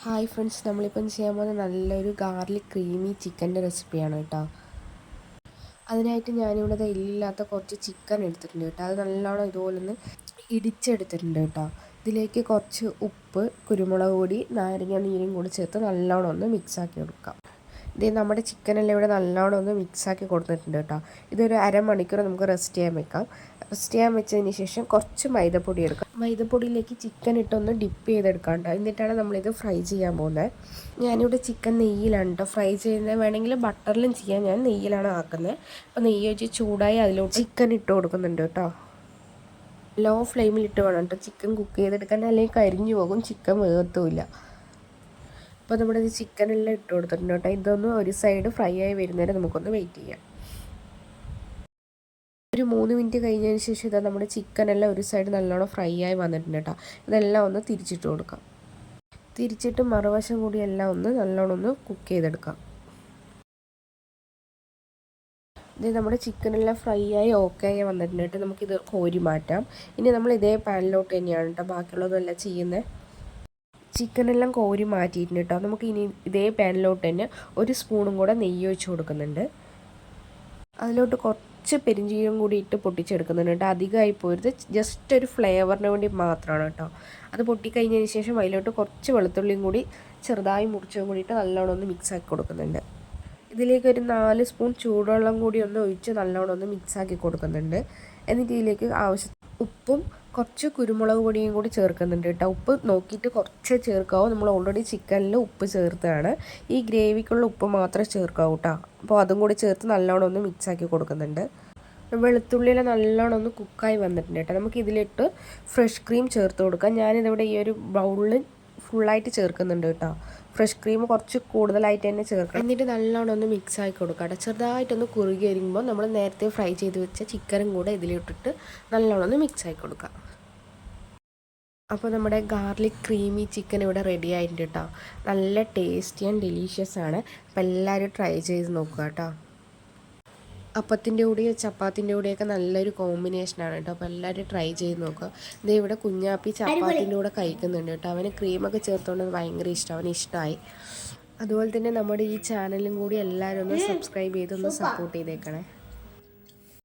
Hi friends, നമ്മളിപ്പം ചെയ്യാൻ പോകുന്ന നല്ലൊരു ഗാർലിക് ക്രീമി ചിക്കൻ്റെ റെസിപ്പിയാണ് കേട്ടോ. അതിനായിട്ട് ഞാനിവിടെ എല്ലില്ലാത്ത കുറച്ച് ചിക്കൻ എടുത്തിട്ടുണ്ട് കേട്ടോ. അത് നല്ലോണം ഇതുപോലൊന്ന് ഇടിച്ചെടുത്തിട്ടുണ്ട് കേട്ടോ. ഇതിലേക്ക് കുറച്ച് ഉപ്പ്, കുരുമുളക് പൊടി, നാരങ്ങ നീരും കൂടി ചേർത്ത് നല്ലോണം ഒന്ന് മിക്സാക്കി കൊടുക്കാം. ഇത് നമ്മുടെ ചിക്കനെല്ലാം ഇവിടെ നല്ലോണം ഒന്ന് മിക്സാക്കി കൊടുത്തിട്ടുണ്ട് കേട്ടോ. ഇതൊരു അരമണിക്കൂർ നമുക്ക് റെസ്റ്റ് ചെയ്യാൻ വെക്കാം. റെസ്റ്റ് ചെയ്യാൻ വെച്ചതിന് ശേഷം കുറച്ച് മൈദപ്പൊടി എടുക്കാം. മൈദപ്പൊടിയിലേക്ക് ചിക്കൻ ഇട്ടൊന്ന് ഡിപ്പ് ചെയ്തെടുക്കാം. എന്നിട്ടാണ് നമ്മളിത് ഫ്രൈ ചെയ്യാൻ പോകുന്നത്. ഞാനിവിടെ ചിക്കൻ നെയ്യിലാണ് കേട്ടോ ഫ്രൈ ചെയ്യുന്നത്. വേണമെങ്കിൽ ബട്ടറിലും ചെയ്യാം, ഞാൻ നെയ്യിലാണ് ആക്കുന്നത്. അപ്പോൾ നെയ്യ് വെച്ച് ചൂടായി അതിലോട്ട് ചിക്കൻ ഇട്ട് കൊടുക്കുന്നുണ്ട് കേട്ടോ. ലോ ഫ്ലെയിമിലിട്ട് വേണം കേട്ടോ ചിക്കൻ കുക്ക് ചെയ്തെടുക്കാൻ, അല്ലെങ്കിൽ കരിഞ്ഞു പോകും, ചിക്കൻ വേകത്തുമില്ല. അപ്പോൾ നമ്മുടെ ഇത് ചിക്കനെല്ലാം ഇട്ട് കൊടുത്തിട്ടുണ്ട് കേട്ടോ. ഇതൊന്ന് ഒരു സൈഡ് ഫ്രൈ ആയി വരുന്നവരെ നമുക്കൊന്ന് വെയിറ്റ് ചെയ്യാം. ഒരു 3 മിനിറ്റ് കഴിഞ്ഞതിന് ശേഷം ഇതാ നമ്മുടെ ചിക്കനെല്ലാം ഒരു സൈഡ് നല്ലോണം ഫ്രൈ ആയി വന്നിട്ടുണ്ട് കേട്ടോ. ഇതെല്ലാം ഒന്ന് തിരിച്ചിട്ട് കൊടുക്കാം. തിരിച്ചിട്ട് മറുവശം കൂടി എല്ലാം ഒന്ന് നല്ലോണം ഒന്ന് കുക്ക് ചെയ്തെടുക്കാം. ഇത് നമ്മുടെ ചിക്കനെല്ലാം ഫ്രൈ ആയി ഓക്കെ ആയി വന്നിട്ടുണ്ട് കേട്ടോ. നമുക്കിത് കോരി മാറ്റാം. ഇനി നമ്മൾ ഇതേ പാനിലോട്ട് തന്നെയാണ് കേട്ടോ ബാക്കിയുള്ളതെല്ലാം ചെയ്യുന്നത്. ചിക്കനെല്ലാം കോരി മാറ്റിയിട്ടുണ്ട് കേട്ടോ. നമുക്ക് ഇനി ഇതേ പാനിലോട്ട് തന്നെ ഒരു സ്പൂണും കൂടെ നെയ്യ് ഒഴിച്ച് കൊടുക്കുന്നുണ്ട്. അതിലോട്ട് കുറച്ച് പെരിഞ്ചീരം കൂടി ഇട്ട് പൊട്ടിച്ചെടുക്കുന്നുണ്ട് കേട്ടോ. അധികമായി പോരുത്, ജസ്റ്റ് ഒരു ഫ്ലേവറിന് വേണ്ടി മാത്രമാണ് കേട്ടോ. അത് പൊട്ടിക്കഴിഞ്ഞതിന് ശേഷം അതിലോട്ട് കുറച്ച് വെളുത്തുള്ളിയും കൂടി ചെറുതായി മുറിച്ചും കൂടിയിട്ട് നല്ലോണം ഒന്ന് മിക്സാക്കി കൊടുക്കുന്നുണ്ട്. ഇതിലേക്ക് ഒരു 4 സ്പൂൺ ചൂടുവെള്ളം കൂടി ഒന്ന് ഒഴിച്ച് നല്ലോണം ഒന്ന് മിക്സാക്കി കൊടുക്കുന്നുണ്ട്. എന്നിട്ട് ഇതിലേക്ക് ആവശ്യം ഉപ്പും കുറച്ച് കുരുമുളക് പൊടിയും കൂടി ചേർക്കുന്നുണ്ട് കേട്ടോ. ഉപ്പ് നോക്കിയിട്ട് കുറച്ച് ചേർക്കാവൂ. നമ്മൾ ഓൾറെഡി ചിക്കനിൽ ഉപ്പ് ചേർത്താണ്. ഈ ഗ്രേവിക്കുള്ള ഉപ്പ് മാത്രമേ ചേർക്കാവൂ കേട്ടോ. അപ്പോൾ അതും കൂടി ചേർത്ത് നല്ലോണം ഒന്ന് മിക്സാക്കി കൊടുക്കുന്നുണ്ട്. വെളുത്തുള്ളിയെല്ലാം നല്ലോണം ഒന്ന് കുക്കായി വന്നിട്ടുണ്ട് കേട്ടോ. നമുക്ക് ഇതിലിട്ട് ഫ്രഷ് ക്രീം ചേർത്ത് കൊടുക്കാം. ഞാനിതിവിടെ ഈ ഒരു ബൗളിൽ ഫുള്ളായിട്ട് ചേർക്കുന്നുണ്ട് കേട്ടോ. ഫ്രഷ് ക്രീം കുറച്ച് കൂടുതലായിട്ട് തന്നെ ചേർക്കാം. എന്നിട്ട് നല്ലോണം ഒന്ന് മിക്സ് ആക്കി കൊടുക്കാം കേട്ടോ. ചെറുതായിട്ടൊന്ന് കുറുകി വരുമ്പോൾ നമ്മൾ നേരത്തെ ഫ്രൈ ചെയ്ത് വെച്ച ചിക്കനും കൂടെ ഇതിലിട്ടിട്ട് നല്ലോണം ഒന്ന് മിക്സ് ആക്കി കൊടുക്കാം. അപ്പോൾ നമ്മുടെ ഗാർലിക് ക്രീമി ചിക്കൻ ഇവിടെ റെഡി ആയിട്ടുണ്ട് കേട്ടോ. നല്ല ടേസ്റ്റി ആൻഡ് ഡെലീഷ്യസ് ആണ്. അപ്പോൾ എല്ലാവരും ട്രൈ ചെയ്ത് നോക്കുക കേട്ടോ. അപ്പത്തിൻ്റെ കൂടെയും ചപ്പാത്തിൻ്റെ കൂടെയൊക്കെ നല്ലൊരു കോമ്പിനേഷനാണ് കേട്ടോ. അപ്പോൾ എല്ലാവരും ട്രൈ ചെയ്ത് നോക്കുക. ഇതേ ഇവിടെ കുഞ്ഞാപ്പി ചപ്പാത്തിൻ്റെ കൂടെ കഴിക്കുന്നുണ്ട് കേട്ടോ. അവന് ക്രീമൊക്കെ ചേർത്തുകൊണ്ട് ഭയങ്കര ഇഷ്ടം, അവന് ഇഷ്ടമായി. അതുപോലെ തന്നെ നമ്മുടെ ഈ ചാനലും കൂടി എല്ലാവരും ഒന്ന് സബ്സ്ക്രൈബ് ചെയ്തൊന്ന് സപ്പോർട്ട് ചെയ്തേക്കണേ.